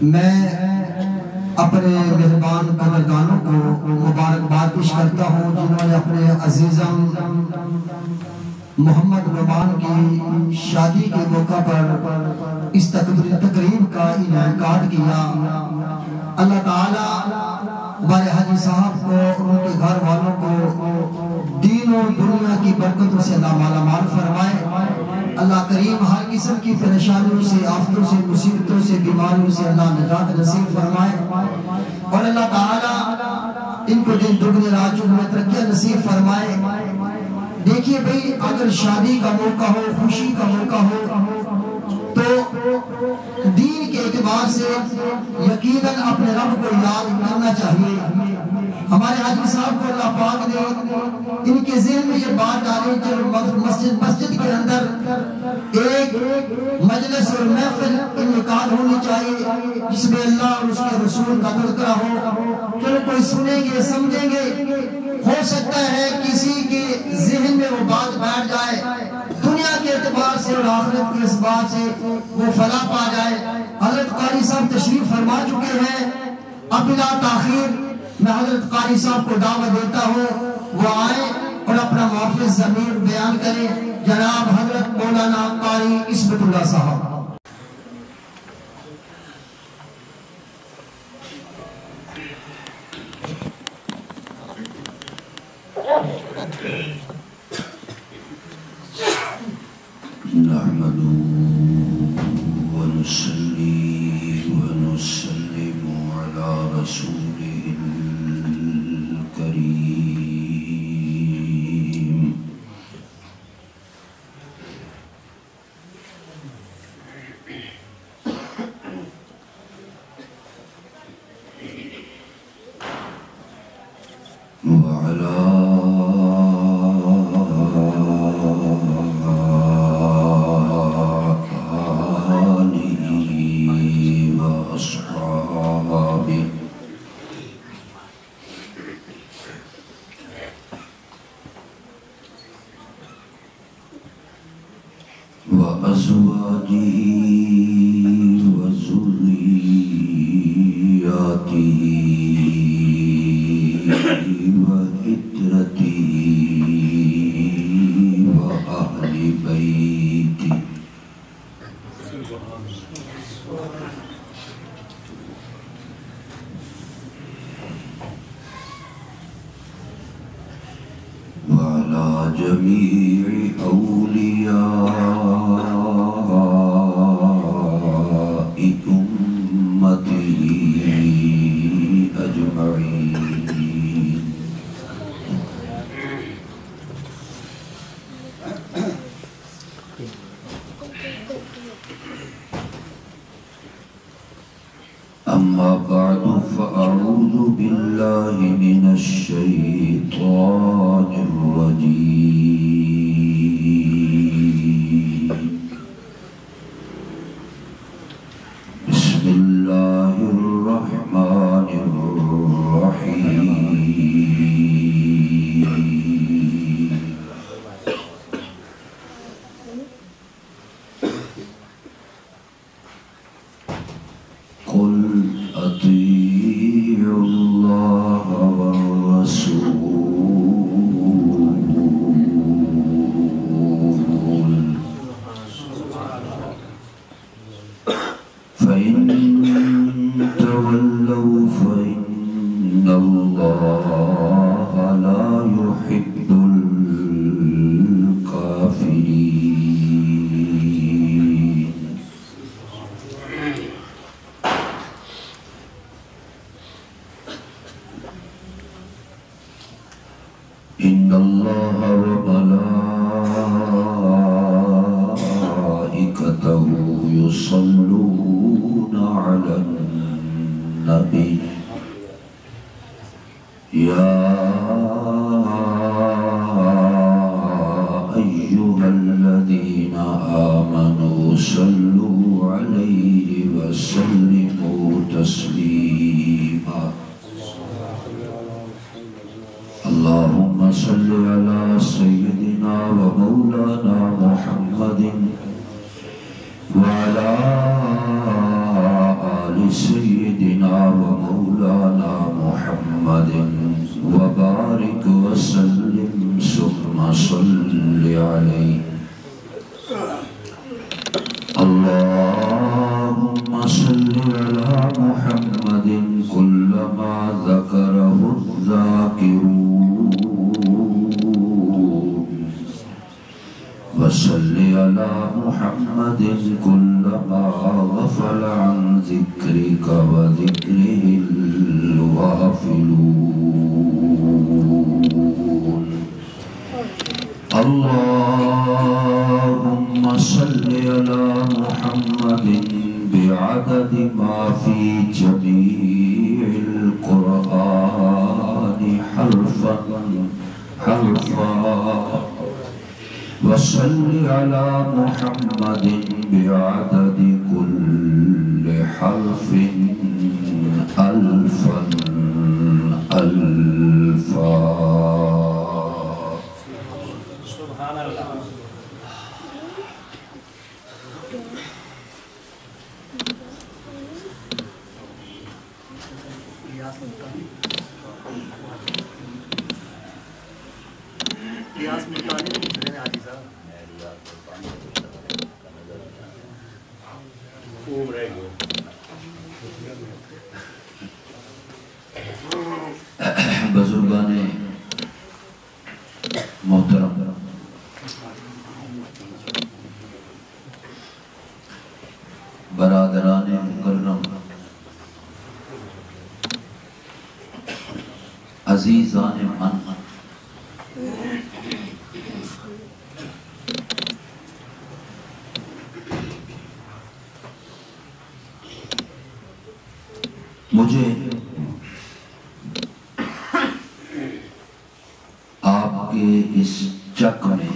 میں اپنے مہربان بزرگانوں کو مبارکباد پیش کرتا ہوں جنہوں نے اپنے عزیزم محمد نعمان کی شادی کے موقع پر اس تقریب کا انعقاد کیا۔ اللہ تعالیٰ ہمارے حاجی صاحب کو اور ان کے گھر والوں کو دین اور دنیا کی برکتوں سے اللہ مالا مال فرمائے۔ اللہ کریم ہر قسم کی پریشانیوں سے، آفتوں سے، مصیبتوں سے، بیماریوں سے اللہ نجات نصیب فرمائے، اور اللہ تعالیٰ ان کو دن دگنے رات چگنے ترقیاں نصیب فرمائے۔ دیکھیے بھئی، اگر شادی کا موقع ہو، خوشی کا موقع ہو تو دین کے اعتبار سے یقیناً اپنے رب کو یاد کرنا چاہیے۔ ہمارے حاجی صاحب کو اللہ پاک نے ان کے ذہن میں یہ بات ڈالی کہ مسجد کے اندر ایک مجلس اور محفل انعقاد ہونی چاہیے جس میں اللہ اور اس کے رسول کا تذکرہ ہو۔ چلو کوئی سنیں گے، سمجھیں گے، ہو سکتا ہے کسی کے ذہن میں وہ بات بیٹھ جائے، دنیا کے اعتبار سے اور آخرت کے اسباب سے وہ فلاح پا جائے۔ حضرت قاری صاحب تشریف فرما چکے ہیں، اب بلا تاخیر میں حضرت قاری صاحب کو دعوت دیتا ہوں وہ آئیں اور اپنا محفظ ضمیر بیان کریں۔ جناب حضرت مولانا قاری عصمت اللہ صاحب۔ نحمده ونصلي ونسلم على رسوله الكريم وعلى وأزواجه وذرياته وعترته وأهل بيته وعلى جميع أولياء أمته أجمعين أما بعد فأعوذ بالله من الشيطان الرجيم بسم الله الرحمن الرحيم قل أطيعوا الله والرسول فإن تولوا فإن الله لا يحب الكافرين إن الله وملائكته يصلون على النبي يا أيها الذين آمنوا صلوا عليه وسلموا تسليما اللهم صل على سيدنا ومولانا محمد وعلى آل سيدنا وصل على محمد كلما ذكره الذاكرون وصل على محمد كلما غفل عن ذكرك وذكره الغافلون اللهم صل على محمد بعدد ما في جميع القرآن حرفا وصل على محمد بعدد كل حرف ألفا ألفا. سبحان اللہ. بزرگان محترم، برادران مکرم، عزیزان من، مجھے آپ کے اس چک میں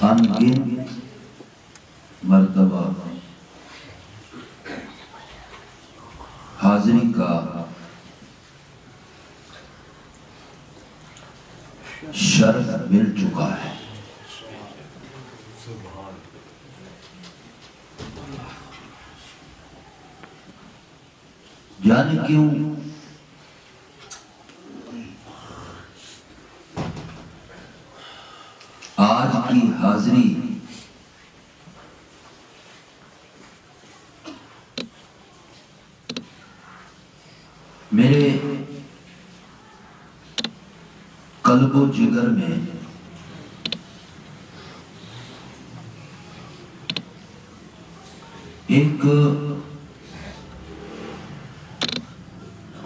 انگنت مرتبہ حاضری کا شرف مل چکا ہے. جانے کیوں آج کی حاضری میرے قلب و جگر میں ایک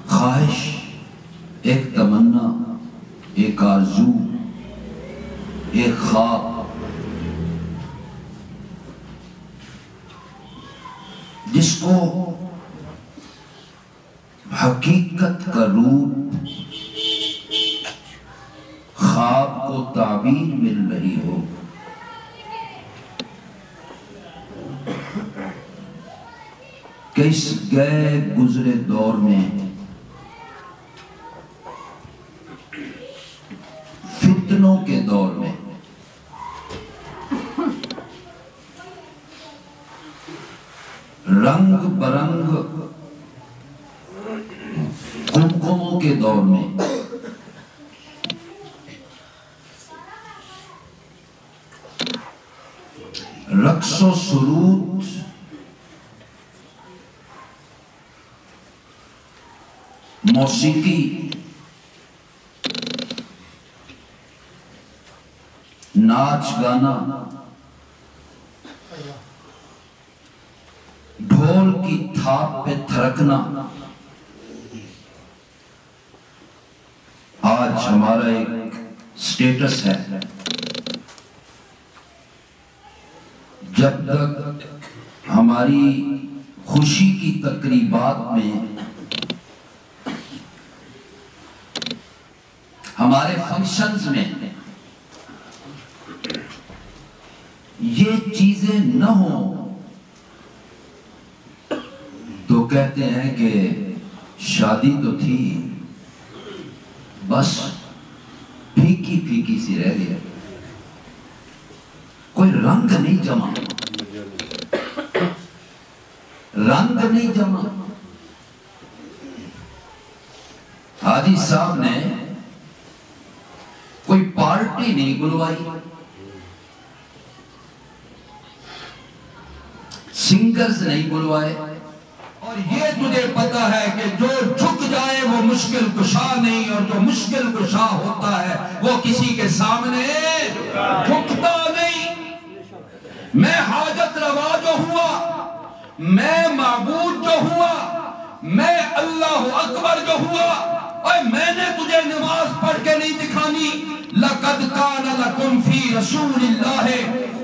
خواہش، ایک تمنا، ایک آرزو، ایک خواب جس کو حقیقت کا روپ، خواب کو تعبیر مل رہی ہو، کہ اس گئے گزرے دور میں فتنوں کے دور میں رنگ برنگ کمکموں کے دور میں رقص و سرود موسیقی ناچ گانا ڈھول کی تھاپ پہ تھرکنا آج ہمارا ایک سٹیٹس ہے. جب تک ہماری خوشی کی تقریبات میں، ہمارے فنکشنز میں یہ چیزیں نہ ہوں تو کہتے ہیں کہ شادی تو تھی بس پھیکی پھیکی سی رہ گئی، کوئی رنگ نہیں جمع، رنگ نہیں جمع. حاجی صاحب نے کوئی پارٹی نہیں بلوائی، سنگرز نہیں بلوائے، اور یہ تجھے پتا ہے کہ جو جھک جائے وہ مشکل کشا نہیں، اور جو مشکل کشا ہوتا ہے وہ کسی کے سامنے جھکتا نہیں۔ میں حاجت روا جو ہوا، میں معبود جو ہوا، میں اللہ اکبر جو ہوا، اور میں نے تجھے نماز پڑھ کے نہیں دکھانی۔ لَقَدْ كَانَ لَكُمْ فِي رَسُولِ اللَّهِ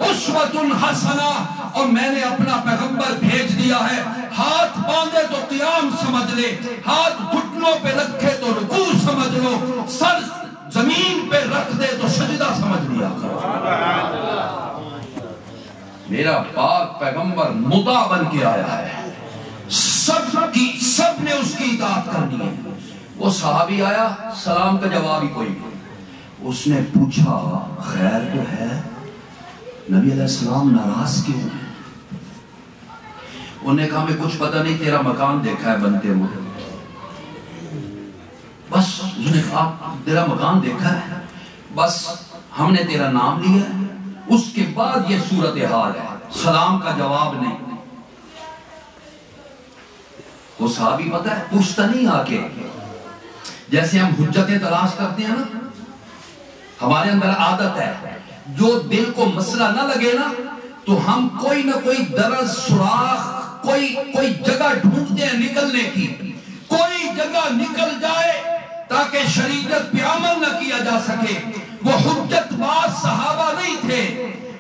أُسْوَةٌ حَسَنَةٌ، اور میں نے اپنا پیغمبر بھیج دیا ہے۔ ہاتھ باندھے تو قیام سمجھ لے، ہاتھ گھٹنوں پہ رکھے تو رکوع سمجھ لو، سر زمین پہ رکھ دے تو سجدہ سمجھ لیا کرو۔ میرا پاک پیغمبر مطاع بن کے آیا ہے، سب نے اس کی اطاعت کرنی ہے۔ وہ صحابی آیا، سلام کا جواب ہی کوئی نہیں۔ اس نے پوچھا خیر تو ہے؟ نبی علیہ السلام ناراض کیوں ہیں؟ انہوں نے کہا ہمیں کچھ پتہ نہیں، تیرا مکان دیکھا ہے بنتے ہوئے، بس اس نے کہا تیرا مکان دیکھا ہے، بس ہم نے تیرا نام لیا ہے، اس کے بعد یہ صورتحال ہے، سلام کا جواب نہیں۔ وہ صحابی پتہ ہے پوچھتا نہیں آ کے، جیسے ہم حجتیں تلاش کرتے ہیں نا، ہمارے اندر عادت ہے جو دل کو مسئلہ نہ لگے نا تو ہم کوئی نہ کوئی درز سوراخ کوئی جگہ ڈھونڈتے ہیں نکلنے کی، کوئی جگہ نکل جائے تاکہ شریعت پہ عمل نہ کیا جا سکے۔ وہ حجت باز صحابہ نہیں تھے،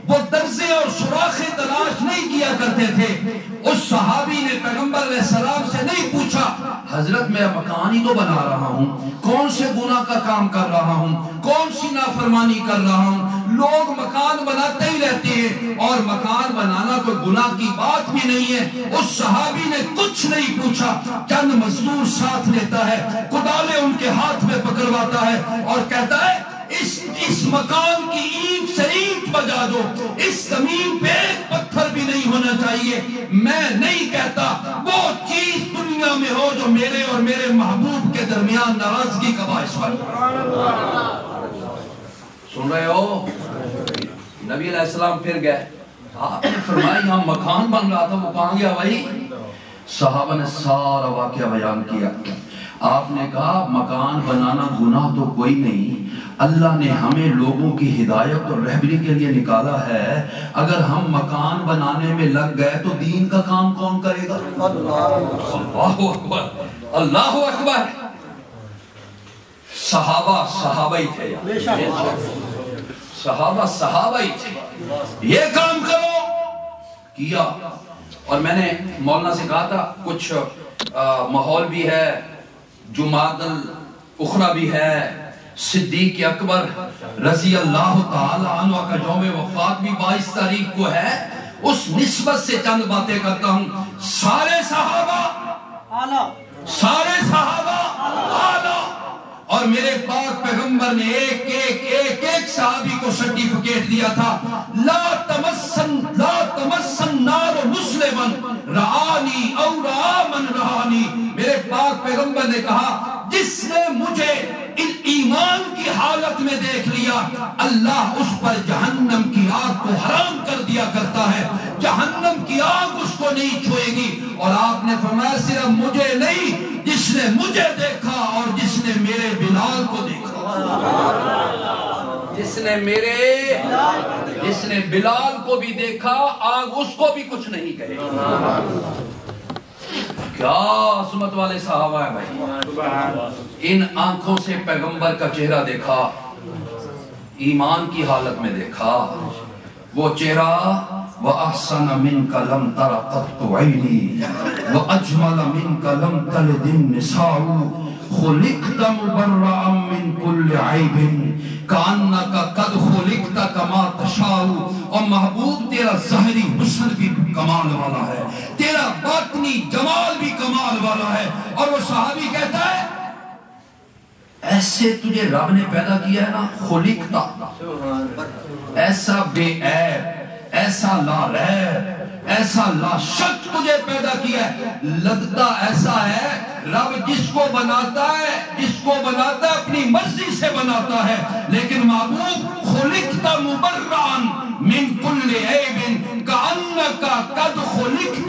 وہ درزیں اور سوراخیں تلاش نہیں کیا کرتے تھے۔ اس صحابی نے پیغمبر علیہ السلام سے نہیں پوچھا حضرت میں مکان ہی تو بنا رہا ہوں، کون سے گناہ کا کام کر رہا ہوں، کون سی نافرمانی کر رہا ہوں۔ لوگ مکان بناتے ہی رہتے ہیں، اور مکان بنانا کوئی گناہ کی بات بھی نہیں ہے۔ اس صحابی نے کچھ نہیں پوچھا، چند مزدور ساتھ لیتا ہے، کدالیں ان کے ہاتھ میں پکڑواتا ہے اور کہتا ہے اس مکان کی اینٹ سے اینٹ بجا دو، اس زمین پہ ایک پتھر بھی نہیں ہونا چاہیے۔ میں نہیں کہتا وہ چیز دنیا میں ہو جو میرے اور میرے محبوب کے درمیان ناراضگی کا باعث بن۔ سن رہے ہو؟ نبی علیہ السلام پھر گئے، آپ نے فرمایا یہاں مکان بن رہا تھا، وہ کہاں گیا بھائی؟ صحابہ نے سارا واقعہ بیان کیا۔ آپ نے کہا مکان بنانا گناہ تو کوئی نہیں، اللہ نے ہمیں لوگوں کی ہدایت اور رہبری کے لیے نکالا ہے، اگر ہم مکان بنانے میں لگ گئے تو دین کا کام کون کرے گا؟ اللہ اکبر، اللہ اکبر۔ صحابہ ہی تھے، صحابہ ہی تھے، یہ کام کرو کیا۔ اور میں نے مولانا سے کہا تھا کچھ ماحول بھی ہے، جمعۃ الاخری بھی ہے، صدیق اکبر رضی اللہ تعالی عنہ کا یوم وفات بھی 22 تاریخ کو ہے، اس نسبت سے چند باتیں کرتا ہوں۔ سارے صحابہ اعلیٰ، اور میرے پاک پیغمبر نے ایک صحابی کو سرٹیفکیٹ دیا تھا، لا تمسن نار مسلما رعانی او رعا من رعانی۔ میرے پاک پیغمبر نے کہا جس نے مجھے ایمان کی حالت میں دیکھ لیا، اللہ اس پر جہنم کی آگ کو حرام کر دیا کرتا ہے، جہنم کی آگ اس کو نہیں چھوئے گی۔ اور آپ نے فرمایا صرف مجھے نہیں، جس نے مجھے دیکھا اور جس نے میرے بلال کو دیکھا، جس نے بلال کو بھی دیکھا، آگ اس کو بھی کچھ نہیں کہے۔ کیا عظمت والے صحابہ ہیں بھائی، ان آنکھوں سے پیغمبر کا چہرہ دیکھا، ایمان کی حالت میں دیکھا، وہ چہرہ وَأَحْسَنَ مِنْكَ لَمْ تَرَ قَطُّ عَيْنِي وَأَجْمَلَ مِنْكَ لَمْ تَلِدِ النِّسَاءُ خُلِقْتَ مُبَرَّأً مِنْ كُلِّ عَيْبٍ كَأَنَّكَ قَدْ خُلِقْتَ كَمَا تَشَاءُ۔ اور محبوب تیرا ظاہری حسن بھی کمال والا ہے، تیرا باطنی جمال بھی کمال والا ہے۔ اور وہ صحابی کہتا ہے ایسے تجھے رب نے پیدا کیا ہے نا، خلقتا، ایسا بے عیب، ایسا لا ریب، ایسا لا شک تجھے پیدا کیا ہے۔ لگتا ایسا ہے رب جس کو بناتا ہے اپنی مرضی سے بناتا ہے، لیکن محبوب خلقت مبرئا من کل عیب کأنک قد خلقت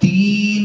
3